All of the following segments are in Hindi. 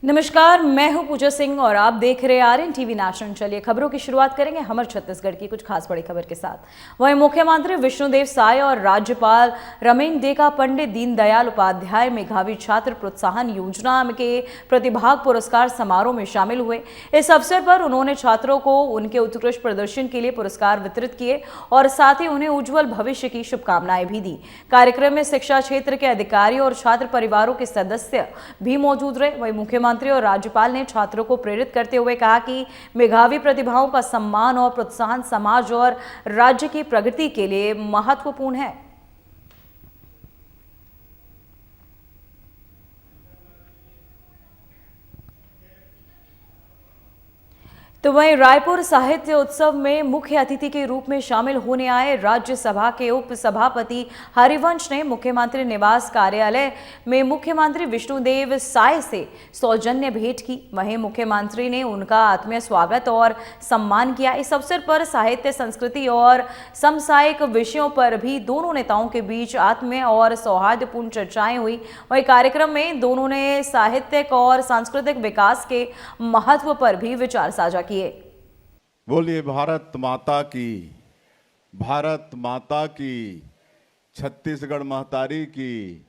नमस्कार, मैं हूं पूजा सिंह और आप देख रहे आरएन टीवी नेशनल। चलिए खबरों की शुरुआत करेंगे हमर छत्तीसगढ़ की कुछ खास बड़ी खबर के साथ। वहीं मुख्यमंत्री विष्णुदेव साय और राज्यपाल रमेन पंडित दीनदयाल उपाध्याय मेधावी छात्र प्रोत्साहन योजना के प्रतिभाग पुरस्कार समारोह में शामिल हुए। इस अवसर पर उन्होंने छात्रों को उनके उत्कृष्ट प्रदर्शन के लिए पुरस्कार वितरित किए और साथ ही उन्हें उज्जवल भविष्य की शुभकामनाएं भी दी। कार्यक्रम में शिक्षा क्षेत्र के अधिकारी और छात्र परिवारों के सदस्य भी मौजूद रहे। वहीं मुख्यमंत्री और राज्यपाल ने छात्रों को प्रेरित करते हुए कहा कि मेधावी प्रतिभाओं का सम्मान और प्रोत्साहन समाज और राज्य की प्रगति के लिए महत्वपूर्ण है। तो वहीं रायपुर साहित्य उत्सव में मुख्य अतिथि के रूप में शामिल होने आए राज्यसभा के उप सभापति हरिवंश ने मुख्यमंत्री निवास कार्यालय में मुख्यमंत्री विष्णुदेव साय से सौजन्य भेंट की। वहीं मुख्यमंत्री ने उनका आत्मीय स्वागत और सम्मान किया। इस अवसर पर साहित्य, संस्कृति और समसामयिक विषयों पर भी दोनों नेताओं के बीच आत्मीय और सौहार्दपूर्ण चर्चाएं हुई। वहीं कार्यक्रम में दोनों ने साहित्यिक और सांस्कृतिक विकास के महत्व पर भी विचार साझा किए। बोलिए भारत माता की, भारत माता की, छत्तीसगढ़ महतारी की,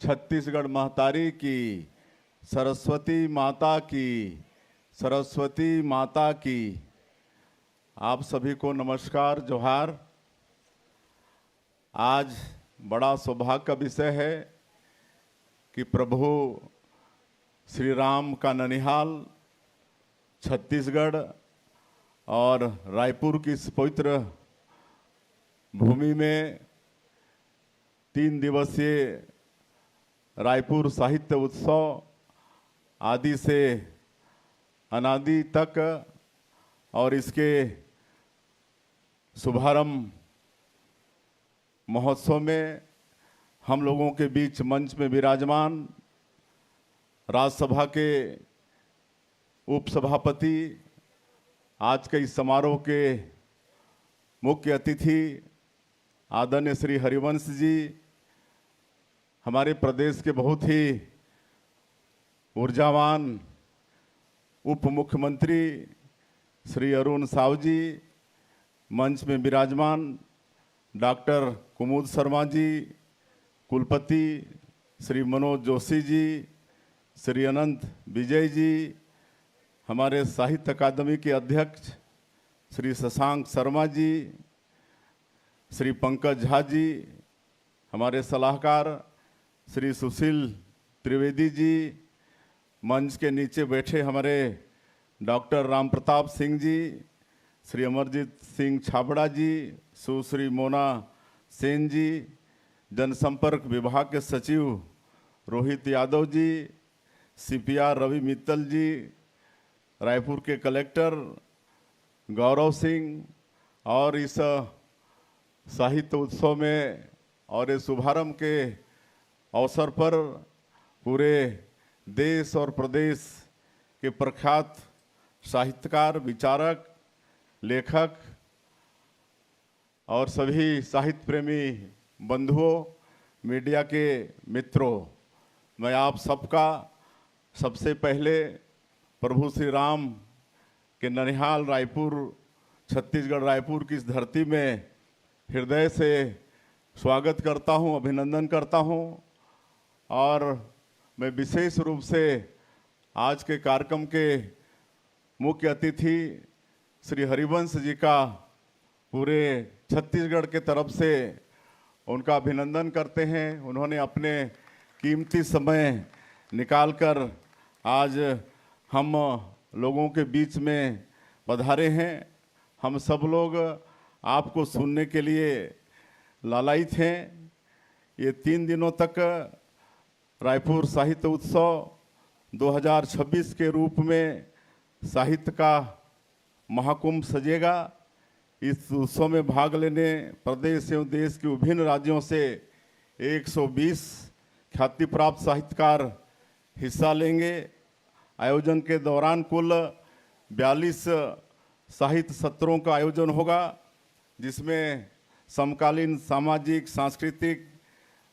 छत्तीसगढ़ महतारी की, सरस्वती माता की, सरस्वती माता की। आप सभी को नमस्कार, जोहार। आज बड़ा सौभाग्य का विषय है कि प्रभु श्री राम का ननिहाल छत्तीसगढ़ और रायपुर की इस पवित्र भूमि में 3 दिवसीय रायपुर साहित्य उत्सव आदि से अनादि तक और इसके शुभारंभ महोत्सव में हम लोगों के बीच मंच में विराजमान राज्यसभा के उपसभापति, आज के इस समारोह के मुख्य अतिथि आदरणीय श्री हरिवंश जी, हमारे प्रदेश के बहुत ही ऊर्जावान उप मुख्यमंत्री श्री अरुण साव जी, मंच में विराजमान डॉक्टर कुमुद शर्मा जी, कुलपति श्री मनोज जोशी जी, श्री अनंत विजय जी, हमारे साहित्य अकादमी के अध्यक्ष श्री शशांक शर्मा जी, श्री पंकज झा जी, हमारे सलाहकार श्री सुशील त्रिवेदी जी, मंच के नीचे बैठे हमारे डॉक्टर राम प्रताप सिंह जी, श्री अमरजीत सिंह छाबड़ा जी, सुश्री मोना सेन जी, जनसंपर्क विभाग के सचिव रोहित यादव जी, CPR रवि मित्तल जी, रायपुर के कलेक्टर गौरव सिंह और इस साहित्य उत्सव में और इस शुभारंभ के अवसर पर पूरे देश और प्रदेश के प्रख्यात साहित्यकार, विचारक, लेखक और सभी साहित्य प्रेमी बंधुओं, मीडिया के मित्रों, मैं आप सबका सबसे पहले प्रभु श्री राम के ननिहाल रायपुर, छत्तीसगढ़ रायपुर की इस धरती में हृदय से स्वागत करता हूं, अभिनंदन करता हूं। और मैं विशेष रूप से आज के कार्यक्रम के मुख्य अतिथि श्री हरिवंश जी का पूरे छत्तीसगढ़ के तरफ से उनका अभिनंदन करते हैं। उन्होंने अपने कीमती समय निकालकर आज हम लोगों के बीच में पधारे हैं। हम सब लोग आपको सुनने के लिए लालायित हैं। ये 3 दिनों तक रायपुर साहित्य उत्सव 2026 के रूप में साहित्य का महाकुंभ सजेगा। इस उत्सव में भाग लेने प्रदेश एवं देश के विभिन्न राज्यों से 120 ख्याति प्राप्त साहित्यकार हिस्सा लेंगे। आयोजन के दौरान कुल 42 साहित्य सत्रों का आयोजन होगा, जिसमें समकालीन सामाजिक, सांस्कृतिक,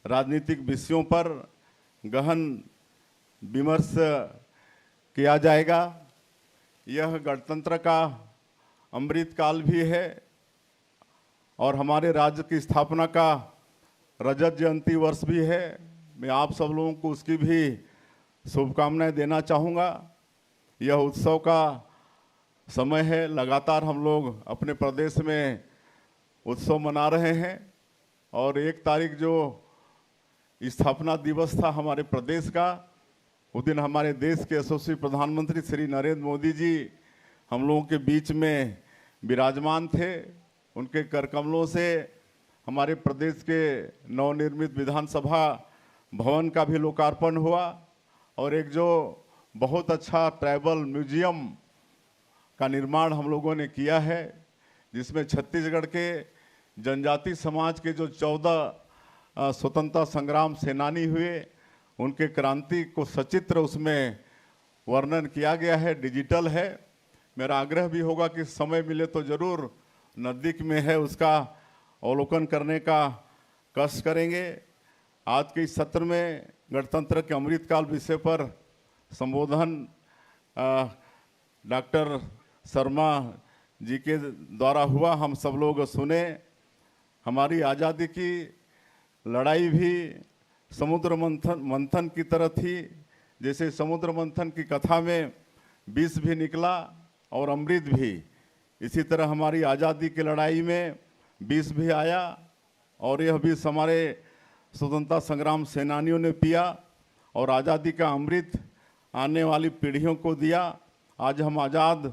राजनीतिक विषयों पर गहन विमर्श किया जाएगा। यह गणतंत्र का अमृत काल भी है और हमारे राज्य की स्थापना का रजत जयंती वर्ष भी है। मैं आप सब लोगों को उसकी भी शुभकामनाएं देना चाहूँगा। यह उत्सव का समय है, लगातार हम लोग अपने प्रदेश में उत्सव मना रहे हैं और 1 तारीख जो स्थापना दिवस था हमारे प्रदेश का, उस दिन हमारे देश के यशस्वी प्रधानमंत्री श्री नरेंद्र मोदी जी हम लोगों के बीच में विराजमान थे। उनके कर कमलों से हमारे प्रदेश के नवनिर्मित विधानसभा भवन का भी लोकार्पण हुआ और एक जो बहुत अच्छा ट्राइबल म्यूजियम का निर्माण हम लोगों ने किया है, जिसमें छत्तीसगढ़ के जनजाति समाज के जो 14 स्वतंत्रता संग्राम सेनानी हुए, उनके क्रांति को सचित्र उसमें वर्णन किया गया है, डिजिटल है। मेरा आग्रह भी होगा कि समय मिले तो ज़रूर, नज़दीक में है, उसका अवलोकन करने का कष्ट करेंगे। आज के इस सत्र में गणतंत्र के अमृतकाल विषय पर संबोधन डॉक्टर शर्मा जी के द्वारा हुआ, हम सब लोग सुने। हमारी आज़ादी की लड़ाई भी समुद्र मंथन की तरह थी। जैसे समुद्र मंथन की कथा में विष भी निकला और अमृत भी, इसी तरह हमारी आज़ादी की लड़ाई में विष भी आया और यह विष हमारे स्वतंत्रता संग्राम सेनानियों ने पिया और आज़ादी का अमृत आने वाली पीढ़ियों को दिया। आज हम आज़ाद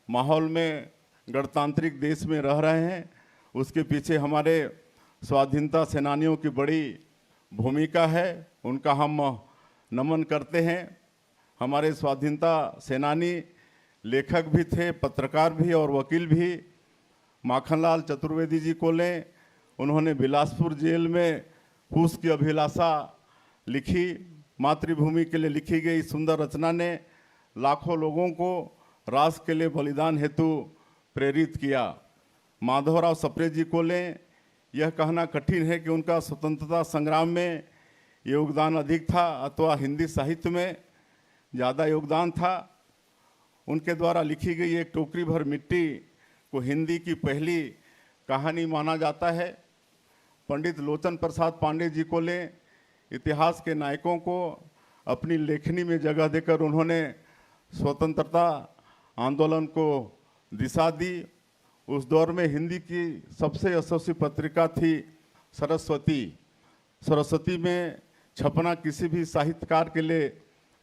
माहौल में गणतांत्रिक देश में रह रहे हैं। उसके पीछे हमारे स्वाधीनता सेनानियों की बड़ी भूमिका है, उनका हम नमन करते हैं। हमारे स्वाधीनता सेनानी लेखक भी थे, पत्रकार भी और वकील भी। माखनलाल चतुर्वेदी जी को लें, उन्होंने बिलासपुर जेल में हुस की अभिलाषा लिखी। मातृभूमि के लिए लिखी गई सुंदर रचना ने लाखों लोगों को राष्ट्र के लिए बलिदान हेतु प्रेरित किया। माधवराव सप्रे जी को लें, यह कहना कठिन है कि उनका स्वतंत्रता संग्राम में योगदान अधिक था अथवा हिंदी साहित्य में ज़्यादा योगदान था। उनके द्वारा लिखी गई एक टोकरी भर मिट्टी को हिंदी की पहली कहानी माना जाता है। पंडित लोचन प्रसाद पांडे जी को लें, इतिहास के नायकों को अपनी लेखनी में जगह देकर उन्होंने स्वतंत्रता आंदोलन को दिशा दी। उस दौर में हिंदी की सबसे यशस्वी पत्रिका थी सरस्वती। सरस्वती में छपना किसी भी साहित्यकार के लिए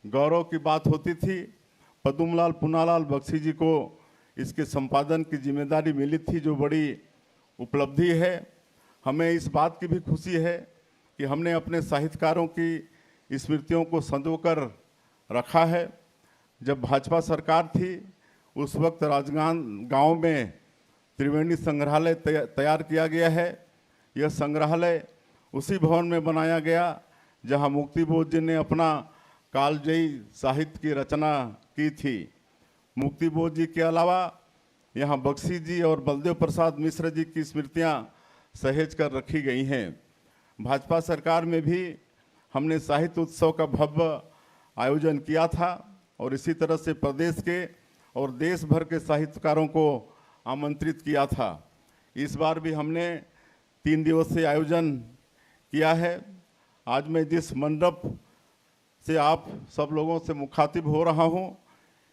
गौरव की बात होती थी। पद्मलाल पुनालाल बख्शी जी को इसके संपादन की जिम्मेदारी मिली थी, जो बड़ी उपलब्धि है। हमें इस बात की भी खुशी है कि हमने अपने साहित्यकारों की स्मृतियों को संजोकर रखा है। जब भाजपा सरकार थी उस वक्त राजगांव में त्रिवेणी संग्रहालय तैयार किया गया है। यह संग्रहालय उसी भवन में बनाया गया जहां मुक्ति बोध जी ने अपना कालजयी साहित्य की रचना की थी। मुक्ति बोध जी के अलावा यहाँ बख्शी जी और बलदेव प्रसाद मिश्र जी की स्मृतियाँ सहेज कर रखी गई हैं। भाजपा सरकार में भी हमने साहित्य उत्सव का भव्य आयोजन किया था और इसी तरह से प्रदेश के और देश भर के साहित्यकारों को आमंत्रित किया था। इस बार भी हमने 3 दिवसीय आयोजन किया है। आज मैं जिस मंडप से आप सब लोगों से मुखातिब हो रहा हूँ,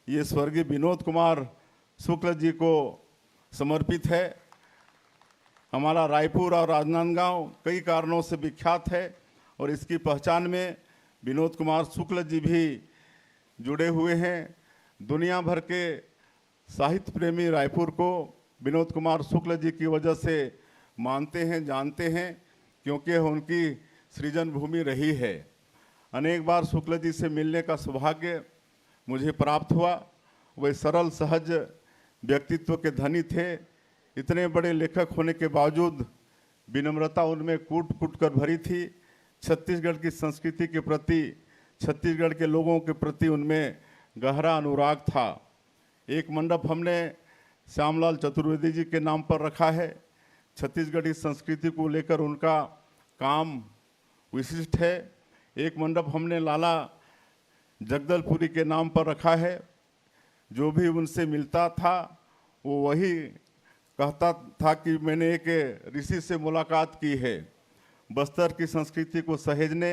ये स्वर्गीय विनोद कुमार शुक्ल जी को समर्पित है। हमारा रायपुर और राजनांदगांव कई कारणों से विख्यात है और इसकी पहचान में विनोद कुमार शुक्ल जी भी जुड़े हुए हैं। दुनिया भर के साहित्य प्रेमी रायपुर को विनोद कुमार शुक्ल जी की वजह से मानते हैं, जानते हैं, क्योंकि उनकी सृजन भूमि रही है। अनेक बार शुक्ल जी से मिलने का सौभाग्य मुझे प्राप्त हुआ। वे सरल सहज व्यक्तित्व के धनी थे। इतने बड़े लेखक होने के बावजूद विनम्रता उनमें कूट कूट कर भरी थी। छत्तीसगढ़ की संस्कृति के प्रति, छत्तीसगढ़ के लोगों के प्रति उनमें गहरा अनुराग था। एक मंडप हमने श्यामलाल चतुर्वेदी जी के नाम पर रखा है। छत्तीसगढ़ी संस्कृति को लेकर उनका काम विशिष्ट है। एक मंडप हमने लाला जगदलपुरी के नाम पर रखा है। जो भी उनसे मिलता था वो वही कहता था कि मैंने एक ऋषि से मुलाकात की है। बस्तर की संस्कृति को सहेजने,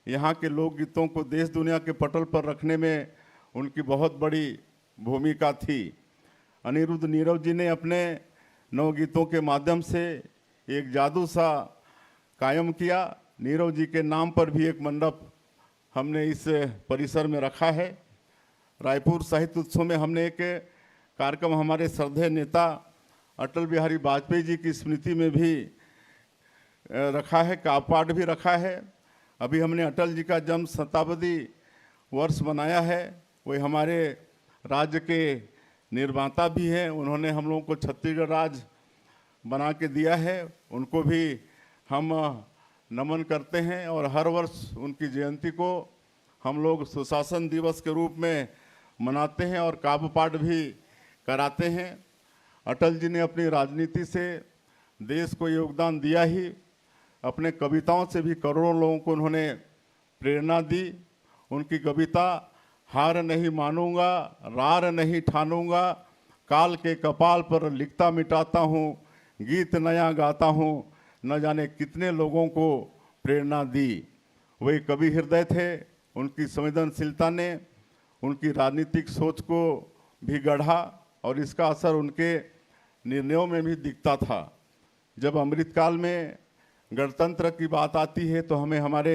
यहाँ के लोकगीतों को देश दुनिया के पटल पर रखने में उनकी बहुत बड़ी भूमिका थी। अनिरुद्ध नीरव जी ने अपने नवगीतों के माध्यम से एक जादू सा कायम किया। नीरव जी के नाम पर भी एक मंडप हमने इस परिसर में रखा है। रायपुर साहित्य उत्सव में हमने एक कार्यक्रम हमारे श्रद्धेय नेता अटल बिहारी वाजपेयी जी की स्मृति में भी रखा है, कापाठ भी रखा है। अभी हमने अटल जी का जन्म शताब्दी वर्ष मनाया है। वही हमारे राज्य के निर्माता भी हैं, उन्होंने हम लोगों को छत्तीसगढ़ राज्य बना के दिया है। उनको भी हम नमन करते हैं और हर वर्ष उनकी जयंती को हम लोग सुशासन दिवस के रूप में मनाते हैं और काव्य पाठ भी कराते हैं। अटल जी ने अपनी राजनीति से देश को योगदान दिया ही, अपने कविताओं से भी करोड़ों लोगों को उन्होंने प्रेरणा दी। उनकी कविता हार नहीं मानूंगा, रार नहीं ठानूंगा, काल के कपाल पर लिखता मिटाता हूँ, गीत नया गाता हूँ, न जाने कितने लोगों को प्रेरणा दी। वही कवि हृदय थे। उनकी संवेदनशीलता ने उनकी राजनीतिक सोच को भी गढ़ा और इसका असर उनके निर्णयों में भी दिखता था। जब अमृतकाल में गणतंत्र की बात आती है तो हमें हमारे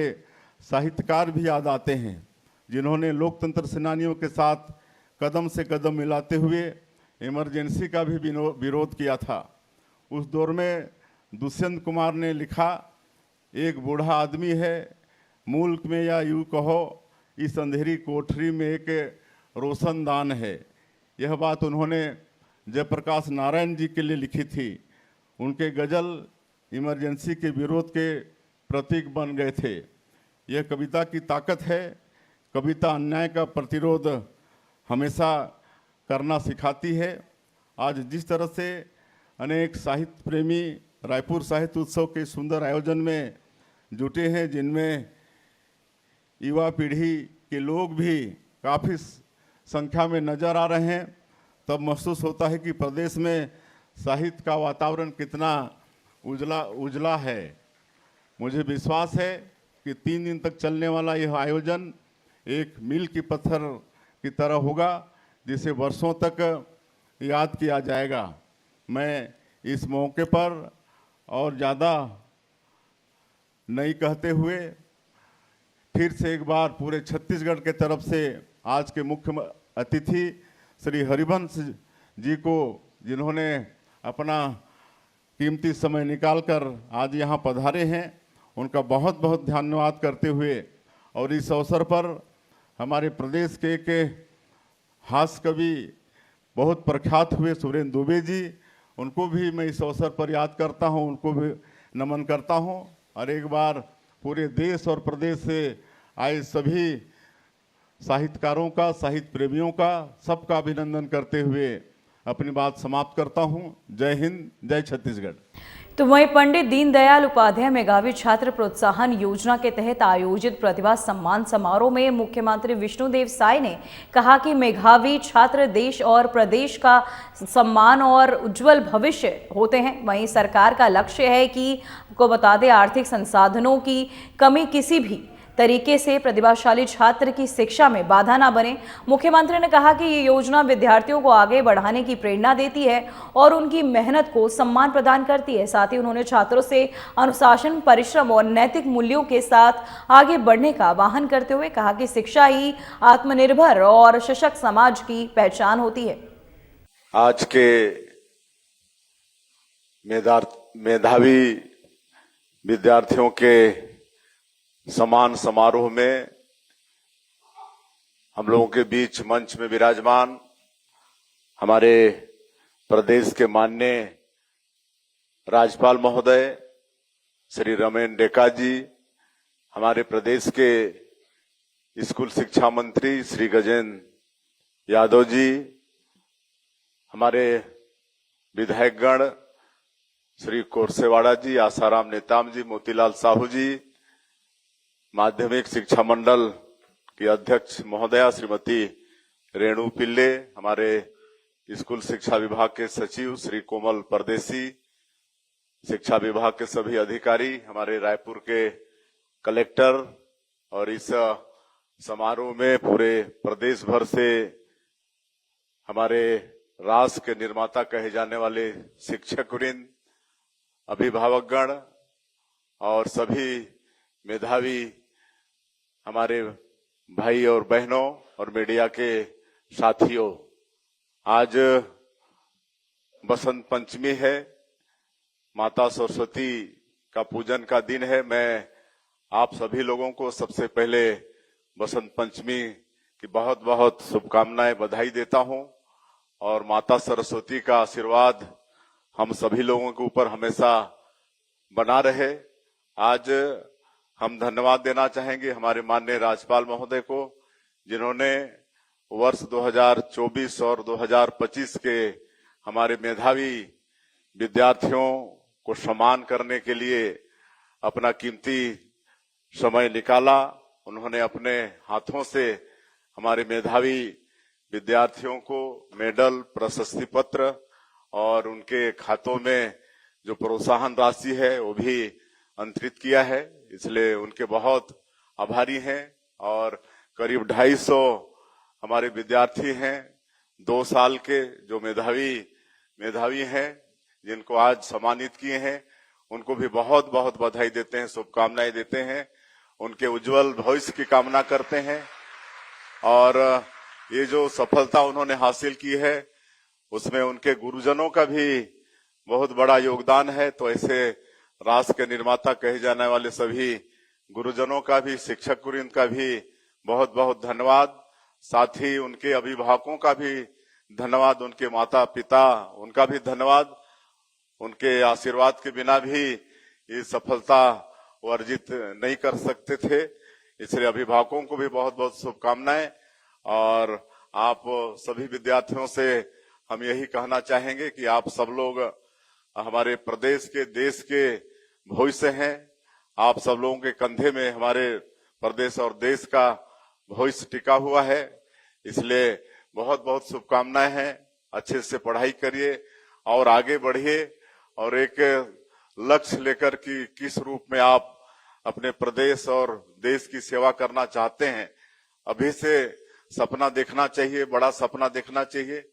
साहित्यकार भी याद आते हैं, जिन्होंने लोकतंत्र सेनानियों के साथ कदम से कदम मिलाते हुए इमरजेंसी का भी विरोध किया था। उस दौर में दुष्यंत कुमार ने लिखा, एक बूढ़ा आदमी है मुल्क में, या यूँ कहो इस अंधेरी कोठरी में एक रोशनदान है। यह बात उन्होंने जयप्रकाश नारायण जी के लिए लिखी थी। उनके गज़ल इमरजेंसी के विरोध के प्रतीक बन गए थे। यह कविता की ताकत है। कविता अन्याय का प्रतिरोध हमेशा करना सिखाती है। आज जिस तरह से अनेक साहित्य प्रेमी रायपुर साहित्य उत्सव के सुंदर आयोजन में जुटे हैं, जिनमें युवा पीढ़ी के लोग भी काफ़ी संख्या में नज़र आ रहे हैं, तब महसूस होता है कि प्रदेश में साहित्य का वातावरण कितना उजला है। मुझे विश्वास है कि 3 दिन तक चलने वाला यह आयोजन एक मील की पत्थर की तरह होगा, जिसे वर्षों तक याद किया जाएगा। मैं इस मौके पर और ज़्यादा नहीं कहते हुए फिर से एक बार पूरे छत्तीसगढ़ के तरफ से आज के मुख्य अतिथि श्री हरिवंश जी को, जिन्होंने अपना कीमती समय निकालकर आज यहाँ पधारे हैं, उनका बहुत बहुत धन्यवाद करते हुए और इस अवसर पर हमारे प्रदेश के एक हास्य कवि बहुत प्रख्यात हुए सुरेंद्र दुबे जी, उनको भी मैं इस अवसर पर याद करता हूँ, उनको भी नमन करता हूँ। और एक बार पूरे देश और प्रदेश से आए सभी साहित्यकारों का, साहित्य प्रेमियों का, सबका अभिनंदन करते हुए अपनी बात समाप्त करता हूँ। जय हिंद, जय छत्तीसगढ़। तो वहीं पंडित दीनदयाल उपाध्याय मेधावी छात्र प्रोत्साहन योजना के तहत आयोजित प्रतिभा सम्मान समारोह में मुख्यमंत्री विष्णुदेव साय ने कहा कि मेधावी छात्र देश और प्रदेश का सम्मान और उज्जवल भविष्य होते हैं। वहीं सरकार का लक्ष्य है कि आपको बता दें, आर्थिक संसाधनों की कमी किसी भी तरीके से प्रतिभाशाली छात्र की शिक्षा में बाधा ना बने। मुख्यमंत्री ने कहा कि ये योजना विद्यार्थियों को आगे बढ़ाने की प्रेरणा देती है और उनकी मेहनत को सम्मान प्रदान करती है। साथ ही उन्होंने छात्रों से अनुशासन, परिश्रम और नैतिक मूल्यों के साथ आगे बढ़ने का आह्वान करते हुए कहा कि शिक्षा ही आत्मनिर्भर और सशक्त समाज की पहचान होती है। आज के मेधावी विद्यार्थियों के सम्मान समारोह में हम लोगों के बीच मंच में विराजमान हमारे प्रदेश के माननीय राज्यपाल महोदय श्री रमेन डेका जी, हमारे प्रदेश के स्कूल शिक्षा मंत्री श्री गजेंद्र यादव जी, हमारे विधायकगण श्री कोरसेवाड़ा जी, आसाराम नेताम जी, मोतीलाल साहू जी, माध्यमिक शिक्षा मंडल की अध्यक्ष महोदया श्रीमती रेणु पिल्ले, हमारे स्कूल शिक्षा विभाग के सचिव श्री कोमल परदेसी, शिक्षा विभाग के सभी अधिकारी, हमारे रायपुर के कलेक्टर और इस समारोह में पूरे प्रदेश भर से हमारे राष्ट्र के निर्माता कहे जाने वाले शिक्षक वृंद, अभिभावकगण और सभी मेधावी हमारे भाई और बहनों और मीडिया के साथियों, आज बसंत पंचमी है, माता सरस्वती का पूजन का दिन है। मैं आप सभी लोगों को सबसे पहले बसंत पंचमी की बहुत बहुत शुभकामनाएं, बधाई देता हूं और माता सरस्वती का आशीर्वाद हम सभी लोगों के ऊपर हमेशा बना रहे। आज हम धन्यवाद देना चाहेंगे हमारे माननीय राज्यपाल महोदय को, जिन्होंने वर्ष 2024 और 2025 के हमारे मेधावी विद्यार्थियों को सम्मान करने के लिए अपना कीमती समय निकाला। उन्होंने अपने हाथों से हमारे मेधावी विद्यार्थियों को मेडल, प्रशस्ति पत्र और उनके खातों में जो प्रोत्साहन राशि है वो भी अंतरित किया है, इसलिए उनके बहुत आभारी हैं। और करीब 250 हमारे विद्यार्थी हैं 2 साल के जो मेधावी हैं, जिनको आज सम्मानित किए हैं, उनको भी बहुत बहुत बधाई देते हैं, शुभकामनाएं देते हैं, उनके उज्जवल भविष्य की कामना करते हैं। और ये जो सफलता उन्होंने हासिल की है उसमें उनके गुरुजनों का भी बहुत बड़ा योगदान है। तो ऐसे राष्ट्र के निर्माता कहे जाने वाले सभी गुरुजनों का भी, शिक्षक वृंद का भी बहुत बहुत धन्यवाद। साथ ही उनके अभिभावकों का भी धन्यवाद, उनके माता पिता, उनका भी धन्यवाद। उनके आशीर्वाद के बिना भी ये सफलता वो अर्जित नहीं कर सकते थे, इसलिए अभिभावकों को भी बहुत बहुत शुभकामनाएं। और आप सभी विद्यार्थियों से हम यही कहना चाहेंगे कि आप सब लोग हमारे प्रदेश के, देश के भविष्य हैं। आप सब लोगों के कंधे में हमारे प्रदेश और देश का भविष्य टिका हुआ है, इसलिए बहुत बहुत शुभकामनाएं हैं। अच्छे से पढ़ाई करिए और आगे बढ़िए और एक लक्ष्य लेकर कि किस रूप में आप अपने प्रदेश और देश की सेवा करना चाहते हैं, अभी से सपना देखना चाहिए, बड़ा सपना देखना चाहिए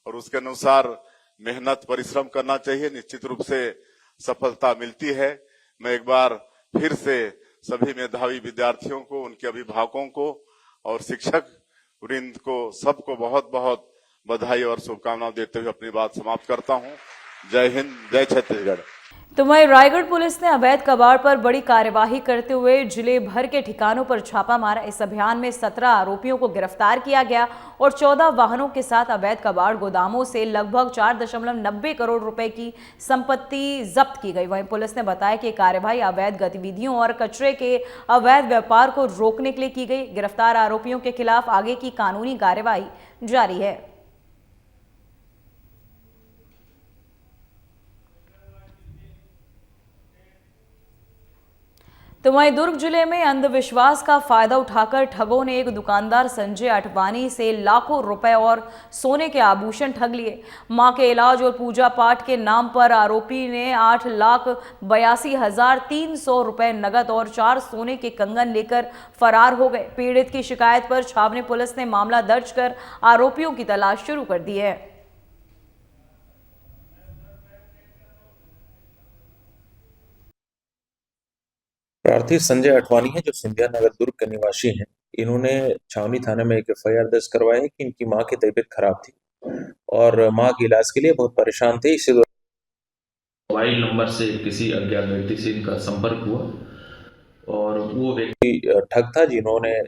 और उसके अनुसार मेहनत, परिश्रम करना चाहिए। निश्चित रूप से सफलता मिलती है। मैं एक बार फिर से सभी मेधावी विद्यार्थियों को, उनके अभिभावकों को और शिक्षक वृंद को, सबको बहुत बहुत बधाई और शुभकामनाएं देते हुए अपनी बात समाप्त करता हूं। जय हिंद, जय छत्तीसगढ़। तो वहीं रायगढ़ पुलिस ने अवैध कबाड़ पर बड़ी कार्यवाही करते हुए जिले भर के ठिकानों पर छापा मारा। इस अभियान में 17 आरोपियों को गिरफ्तार किया गया और 14 वाहनों के साथ अवैध कबाड़ गोदामों से लगभग 4.90 करोड़ रुपए की संपत्ति जब्त की गई। वहीं पुलिस ने बताया कि कार्यवाही अवैध गतिविधियों और कचरे के अवैध व्यापार को रोकने के लिए की गई। गिरफ्तार आरोपियों के खिलाफ आगे की कानूनी कार्यवाही जारी है। तो वहीं दुर्ग जिले में अंधविश्वास का फायदा उठाकर ठगों ने एक दुकानदार संजय अठवानी से लाखों रुपए और सोने के आभूषण ठग लिए। मां के इलाज और पूजा पाठ के नाम पर आरोपी ने 8,82,300 रुपए नगद और 4 सोने के कंगन लेकर फरार हो गए। पीड़ित की शिकायत पर छावनी पुलिस ने मामला दर्ज कर आरोपियों की तलाश शुरू कर दी है। प्रार्थी संजय अठवानी है, जो सिंधिया नगर दुर्ग के निवासी हैं। इन्होंने छावनी थाने में एक FIR दर्ज करवाया है कि इनकी मां की तबीयत खराब थी और मां के इलाज के लिए बहुत परेशान थे। इसी मोबाइल नंबर से किसी अज्ञात व्यक्ति से इनका संपर्क हुआ और वो व्यक्ति ठग था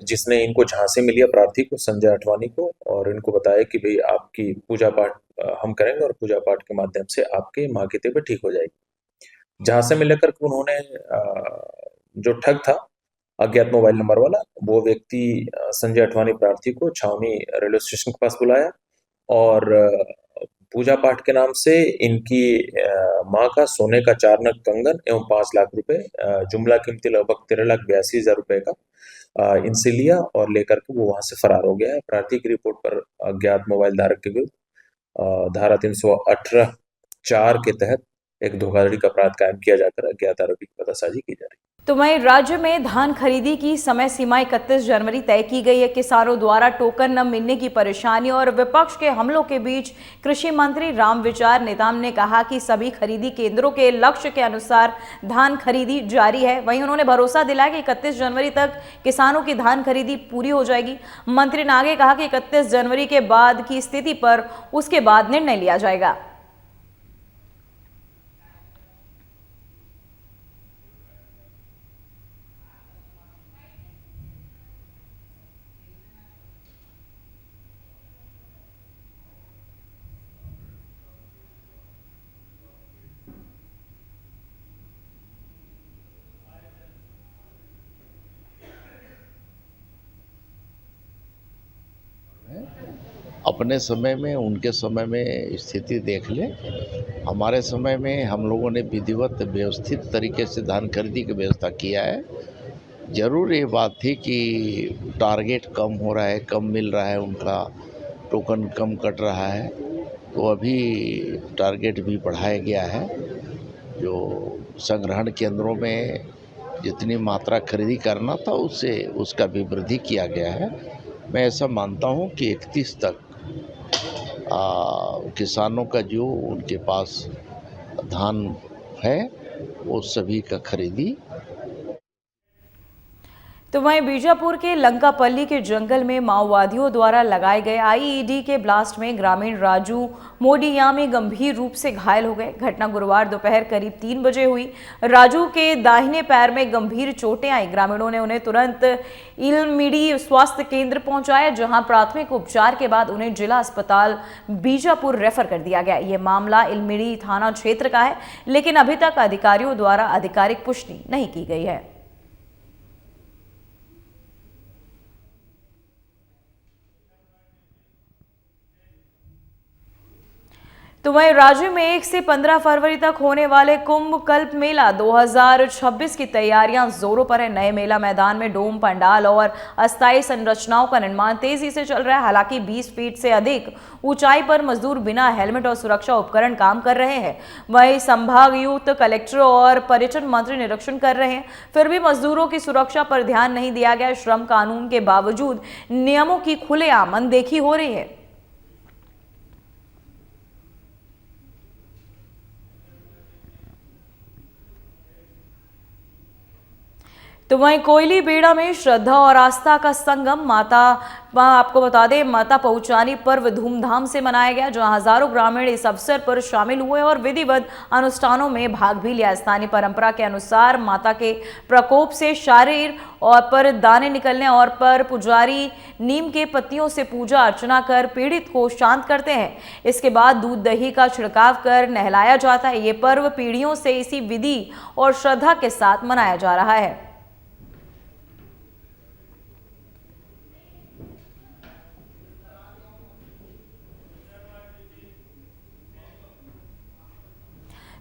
जिसने इनको झांसे में लिया, प्रार्थी को, संजय अठवानी को, और इनको बताया कि भाई आपकी पूजा पाठ हम करेंगे और पूजा पाठ के माध्यम से आपके मां की तबीयत ठीक हो जाएगी। झांसे में लेकर के उन्होंने जो ठग था अज्ञात मोबाइल नंबर वाला, वो व्यक्ति संजय अठवानी प्रार्थी को छावनी रेलवे स्टेशन के पास बुलाया और पूजा पाठ के नाम से इनकी मां का सोने का 4 नग कंगन एवं 5 लाख रुपए जुमला कीमती लगभग 13,82,000 रुपए का इनसे लिया और लेकर के वो वहां से फरार हो गया है। प्रार्थमिक रिपोर्ट पर अज्ञात मोबाइल धारक के विरुद्ध धारा 318(4) के तहत एक धोखाधड़ी का अपराध कायम किया जाकर अज्ञात आरोपी की पतासाजी की जा रही है। तो वहीं राज्य में धान खरीदी की समय सीमा 31 जनवरी तय की गई है। किसानों द्वारा टोकन न मिलने की परेशानी और विपक्ष के हमलों के बीच कृषि मंत्री रामविचार नेताम ने कहा कि सभी खरीदी केंद्रों के लक्ष्य के अनुसार धान खरीदी जारी है। वहीं उन्होंने भरोसा दिलाया कि 31 जनवरी तक किसानों की धान खरीदी पूरी हो जाएगी। मंत्री ने आगे कहा कि 31 जनवरी के बाद की स्थिति पर उसके बाद निर्णय लिया जाएगा। अपने समय में उनके समय में स्थिति देख ले। हमारे समय में हम लोगों ने विधिवत व्यवस्थित तरीके से धान खरीदी की व्यवस्था किया है। जरूर ये बात थी कि टारगेट कम हो रहा है, कम मिल रहा है, उनका टोकन कम कट रहा है, तो अभी टारगेट भी बढ़ाया गया है। जो संग्रहण केंद्रों में जितनी मात्रा खरीदी करना था उससे उसका भी वृद्धि किया गया है। मैं ऐसा मानता हूं कि 31 तक किसानों का जो उनके पास धान है वो सभी का खरीदी। तो वहीं बीजापुर के लंकापल्ली के जंगल में माओवादियों द्वारा लगाए गए आईईडी के ब्लास्ट में ग्रामीण राजू मोडियामी गंभीर रूप से घायल हो गए। घटना गुरुवार दोपहर करीब 3 बजे हुई। राजू के दाहिने पैर में गंभीर चोटें आई। ग्रामीणों ने उन्हें तुरंत इलमिडी स्वास्थ्य केंद्र पहुंचाया, जहां प्राथमिक उपचार के बाद उन्हें जिला अस्पताल बीजापुर रेफर कर दिया गया। यह मामला इलमिडी थाना क्षेत्र का है, लेकिन अभी तक अधिकारियों द्वारा आधिकारिक पुष्टि नहीं की गई है। तो वहीं राज्य में 1 से 15 फरवरी तक होने वाले कुंभ कल्प मेला 2026 की तैयारियां जोरों पर है। नए मेला मैदान में डोम, पंडाल और अस्थायी संरचनाओं का निर्माण तेजी से चल रहा है। हालांकि 20 फीट से अधिक ऊंचाई पर मजदूर बिना हेलमेट और सुरक्षा उपकरण काम कर रहे हैं। वहीं संभागायुक्त, कलेक्टर और पर्यटन मंत्री निरीक्षण कर रहे हैं, फिर भी मजदूरों की सुरक्षा पर ध्यान नहीं दिया गया। श्रम कानून के बावजूद नियमों की खुलेआम अनदेखी हो रही है। तो वहीं कोयली बेड़ा में श्रद्धा और आस्था का संगम आपको बता दें, माता पहुंचानी पर्व धूमधाम से मनाया गया, जहां हजारों ग्रामीण इस अवसर पर शामिल हुए और विधिवत अनुष्ठानों में भाग भी लिया। स्थानीय परंपरा के अनुसार माता के प्रकोप से शरीर और पर दाने निकलने और पर पुजारी नीम के पत्तियों से पूजा अर्चना कर पीड़ित को शांत करते हैं। इसके बाद दूध दही का छिड़काव कर नहलाया जाता है। ये पर्व पीढ़ियों से इसी विधि और श्रद्धा के साथ मनाया जा रहा है।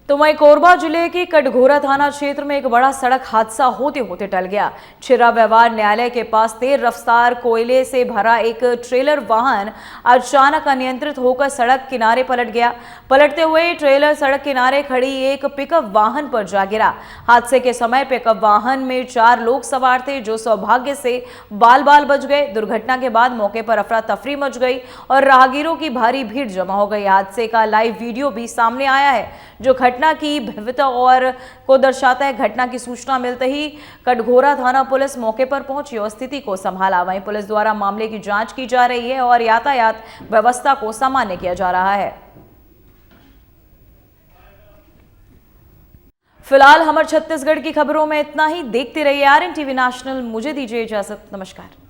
तो वहीं कोरबा जिले के कटघोरा थाना क्षेत्र में एक बड़ा सड़क हादसा होते होते टल गया। छिरा व्यवहार न्यायालय के पास तेज रफ्तार कोयले से भरा एक ट्रेलर वाहन अचानक अनियंत्रित होकर सड़क किनारे पलट गया। पलटते हुए ट्रेलर सड़क किनारे खड़ी एक पिकअप वाहन पर जा गिरा। हादसे के समय पिकअप वाहन में 4 लोग सवार थे, जो सौभाग्य से बाल बाल बच गए। दुर्घटना के बाद मौके पर अफरा तफरी मच गई और राहगीरों की भारी भीड़ जमा हो गई। हादसे का लाइव वीडियो भी सामने आया है, जो घटना की भयावहता और को दर्शाता है। घटना की सूचना मिलते ही कटघोरा थाना पुलिस मौके पर पहुंची और स्थिति को संभाला। वहीं पुलिस द्वारा मामले की जांच की जा रही है और यातायात व्यवस्था को सामान्य किया जा रहा है। फिलहाल हमर छत्तीसगढ़ की खबरों में इतना ही। देखते रहिए RN टीवी नेशनल। मुझे दीजिए इजाजत। नमस्कार।